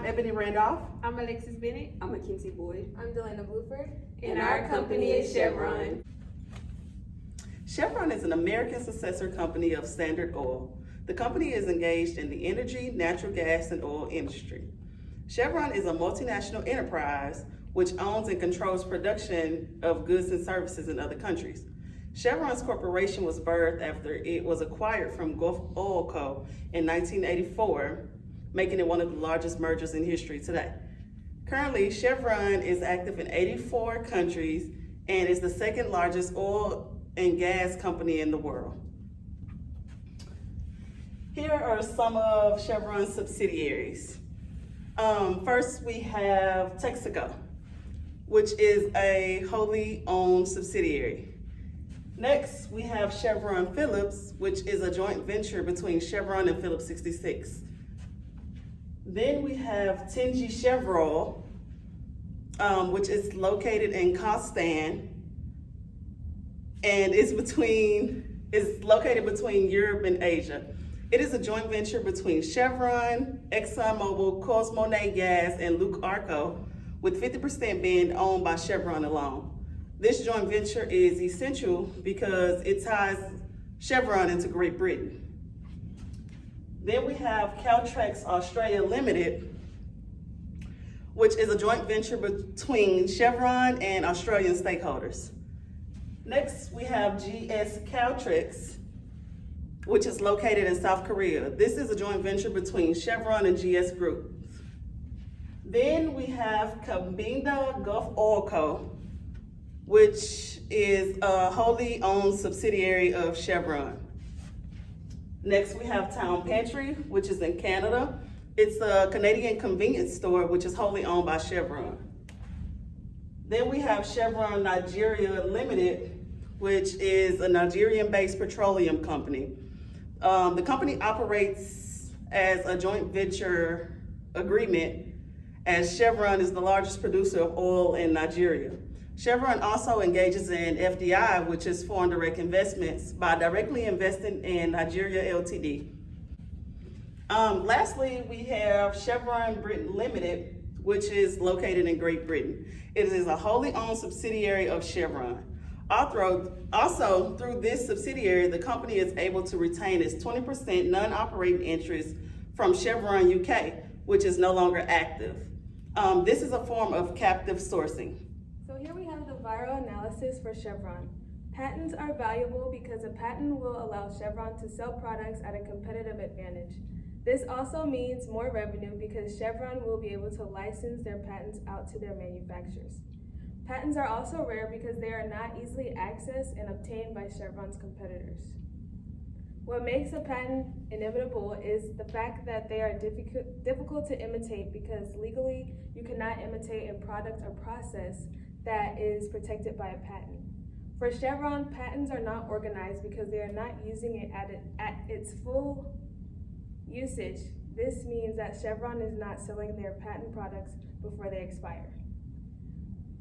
Ebony Randolph. I'm Alexis Bennett. I'm Mackenzie Boyd. I'm DaLana Bluford. And our company is Chevron. Chevron is an American successor company of Standard Oil. The company is engaged in the energy, natural gas, and oil industry. Chevron is a multinational enterprise which owns and controls production of goods and services in other countries. Chevron's corporation was birthed after it was acquired from Gulf Oil Co. in 1984, making it one of the largest mergers in history today. Currently, Chevron is active in 84 countries and is the second largest oil and gas company in the world. Here are some of Chevron's subsidiaries. First, we have Texaco, which is a wholly owned subsidiary. Next, we have Chevron Phillips, which is a joint venture between Chevron and Phillips 66. Then we have Tengi Chevron, which is located in Kazakhstan, and is located between Europe and Asia. It is a joint venture between Chevron, ExxonMobil, Cosmonet Gas, and Luke Arco, with 50% being owned by Chevron alone. This joint venture is essential because it ties Chevron into Great Britain. Then we have Caltrax Australia Limited, which is a joint venture between Chevron and Australian stakeholders. Next, we have GS Caltrax, which is located in South Korea. This is a joint venture between Chevron and GS Group. Then we have Cabinda Gulf Oil Co., which is a wholly owned subsidiary of Chevron. Next, we have Town Pantry, which is in Canada. It's a Canadian convenience store, which is wholly owned by Chevron. Then we have Chevron Nigeria Limited, which is a Nigerian-based petroleum company. The company operates as a joint venture agreement, as Chevron is the largest producer of oil in Nigeria. Chevron also engages in FDI, which is foreign direct investments, by directly investing in Nigeria Ltd. Lastly, we have Chevron Britain Limited, which is located in Great Britain. It is a wholly owned subsidiary of Chevron. Also, through this subsidiary, the company is able to retain its 20% non-operating interest from Chevron UK, which is no longer active. This is a form of captive sourcing. So here we have the viral analysis for Chevron. Patents are valuable because a patent will allow Chevron to sell products at a competitive advantage. This also means more revenue because Chevron will be able to license their patents out to their manufacturers. Patents are also rare because they are not easily accessed and obtained by Chevron's competitors. What makes a patent inevitable is the fact that they are difficult to imitate because legally you cannot imitate a product or process that is protected by a patent. For Chevron, patents are not organized because they are not using it at its full usage. This means that Chevron is not selling their patent products before they expire.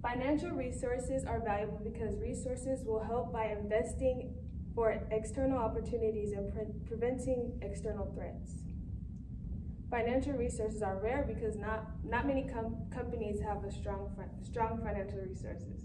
Financial resources are valuable because resources will help by investing for external opportunities and preventing external threats. Financial resources are rare because not many companies have a strong financial resources.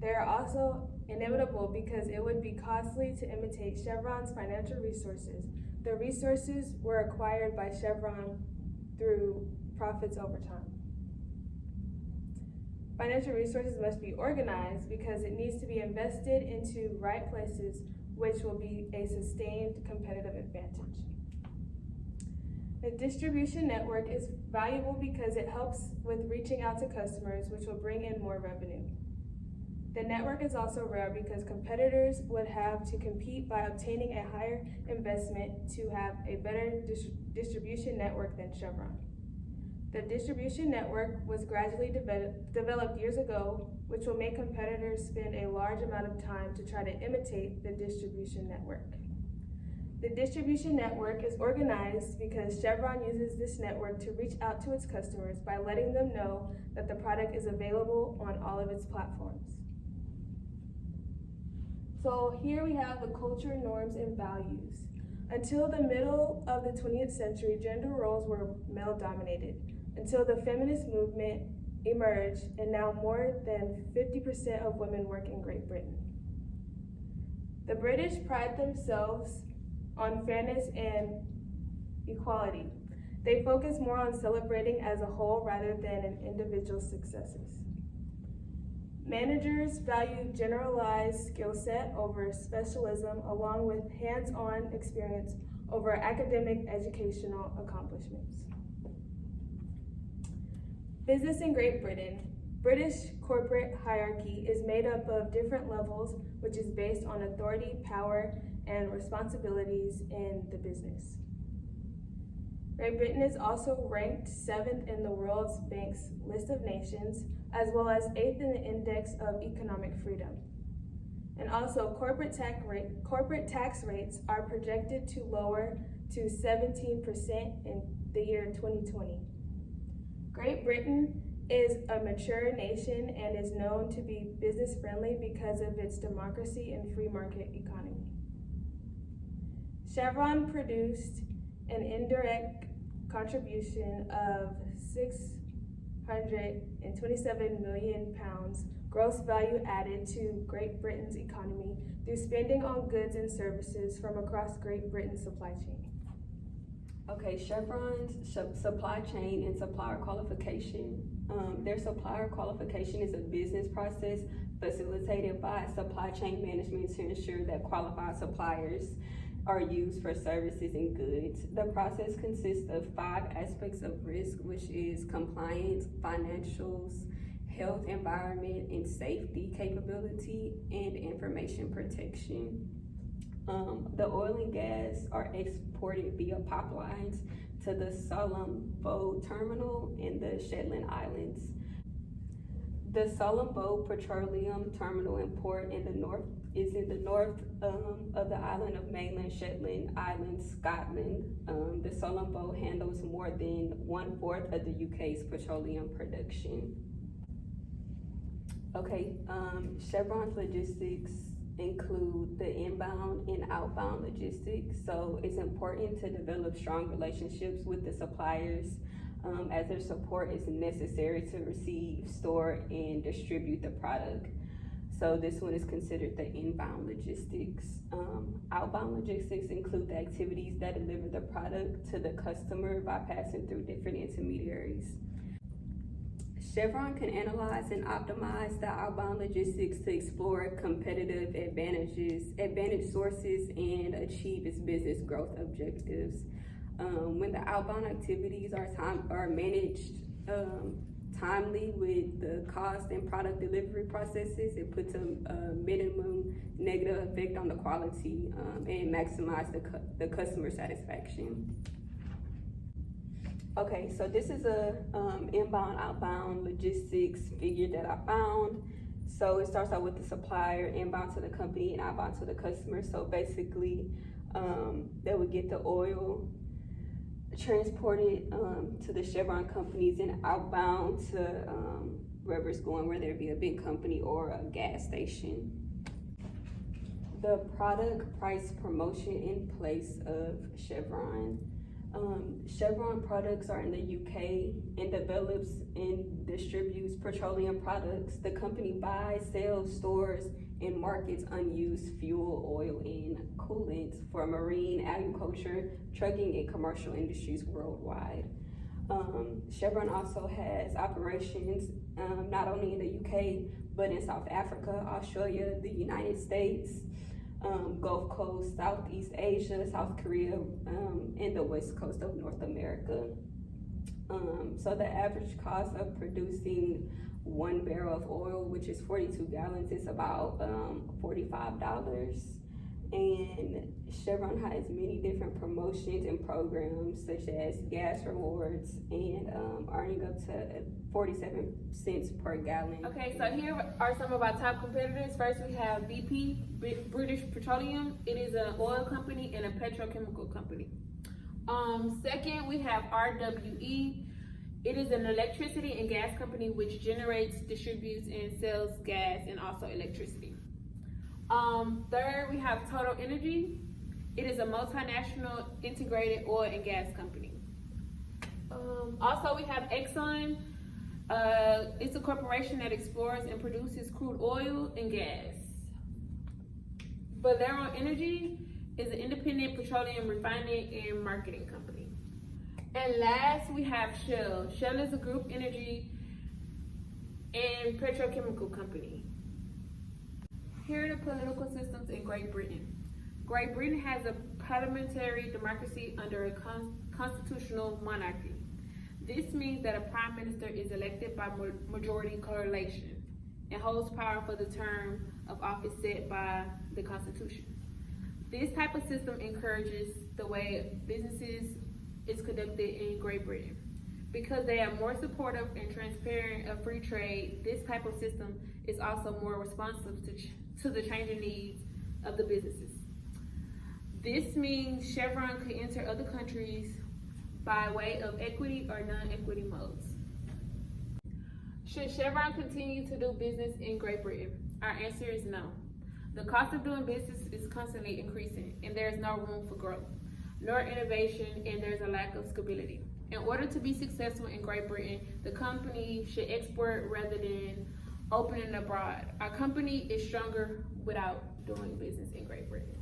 They are also inevitable because it would be costly to imitate Chevron's financial resources. The resources were acquired by Chevron through profits over time. Financial resources must be organized because it needs to be invested into right places, which will be a sustained competitive advantage. The distribution network is valuable because it helps with reaching out to customers, which will bring in more revenue. The network is also rare because competitors would have to compete by obtaining a higher investment to have a better distribution network than Chevron. The distribution network was gradually developed years ago, which will make competitors spend a large amount of time to try to imitate the distribution network. The distribution network is organized because Chevron uses this network to reach out to its customers by letting them know that the product is available on all of its platforms. So here we have the culture, norms, and values. Until the middle of the 20th century, gender roles were male-dominated, until the feminist movement emerged, and now more than 50% of women work in Great Britain. The British pride themselves on fairness and equality. They focus more on celebrating as a whole rather than in individual successes. Managers value generalized skill set over specialism, along with hands-on experience over academic educational accomplishments. Business in Great Britain. British corporate hierarchy is made up of different levels, which is based on authority, power, and responsibilities in the business. Great Britain is also ranked 7th in the World Bank's list of nations, as well as 8th in the Index of Economic Freedom. And also, corporate tax rates are projected to lower to 17% in the year 2020. Great Britain is a mature nation and is known to be business-friendly because of its democracy and free market economy. Chevron produced an indirect contribution of 627 million pounds gross value added to Great Britain's economy through spending on goods and services from across Great Britain's supply chain. Okay, Chevron's supply chain and supplier qualification. Their supplier qualification is a business process facilitated by supply chain management to ensure that qualified suppliers are used for services and goods. The process consists of 5 aspects of risk, which is compliance, financials, health, environment, and safety capability, and information protection. The oil and gas are exported via pipelines to the Colombo terminal in the Shetland Islands. The Colombo Petroleum Terminal and Port in the north is in the north of the island of mainland Shetland Islands, Scotland. The Colombo handles more than 1/4 of the UK's petroleum production. Okay, Chevron's logistics include the inbound and outbound logistics. So it's important to develop strong relationships with the suppliers as their support is necessary to receive, store, and distribute the product. So this one is considered the inbound logistics. Outbound logistics include the activities that deliver the product to the customer by passing through different intermediaries. Chevron can analyze and optimize the outbound logistics to explore competitive advantage sources, and achieve its business growth objectives. When the outbound activities are managed timely with the cost and product delivery processes, it puts a minimum negative effect on the quality and maximize the customer satisfaction. Okay, so this is a inbound, outbound logistics figure that I found. So it starts out with the supplier, inbound to the company, and outbound to the customer. So basically, they would get the oil transported to the Chevron companies, and outbound to wherever it's going, whether it be a big company or a gas station. The product price promotion in place of Chevron. Chevron products are in the UK and develops and distributes petroleum products. The company buys, sells, stores, and markets unused fuel, oil, and coolants for marine, agriculture, trucking, and commercial industries worldwide. Chevron also has operations not only in the UK, but in South Africa, Australia, the United States, Gulf Coast, Southeast Asia, South Korea, and the West Coast of North America. So the average cost of producing 1 barrel of oil, which is 42 gallons, is about $45. And Chevron has many different promotions and programs, such as gas rewards and earning up to 47 cents per gallon. Okay, so here are some of our top competitors. First, we have BP, British Petroleum. It is an oil company and a petrochemical company. Second, we have RWE. It is an electricity and gas company which generates, distributes, and sells gas and also electricity. Third, we have Total Energy. It is a multinational integrated oil and gas company. Also, we have Exxon. It's a corporation that explores and produces crude oil and gas. Valero Energy is an independent petroleum refining and marketing company. And last, we have Shell. Shell is a group energy and petrochemical company. Here are the political systems in Great Britain. Great Britain has a parliamentary democracy under a constitutional monarchy. This means that a prime minister is elected by majority correlation and holds power for the term of office set by the Constitution. This type of system encourages the way businesses is conducted in Great Britain. Because they are more supportive and transparent of free trade, this type of system is also more responsive to the changing needs of the businesses. This means Chevron could enter other countries by way of equity or non-equity modes. Should Chevron continue to do business in Great Britain? Our answer is no. The cost of doing business is constantly increasing, and there is no room for growth, nor innovation, and there's a lack of stability. In order to be successful in Great Britain, the company should export rather than opening abroad. Our company is stronger without doing business in Great Britain.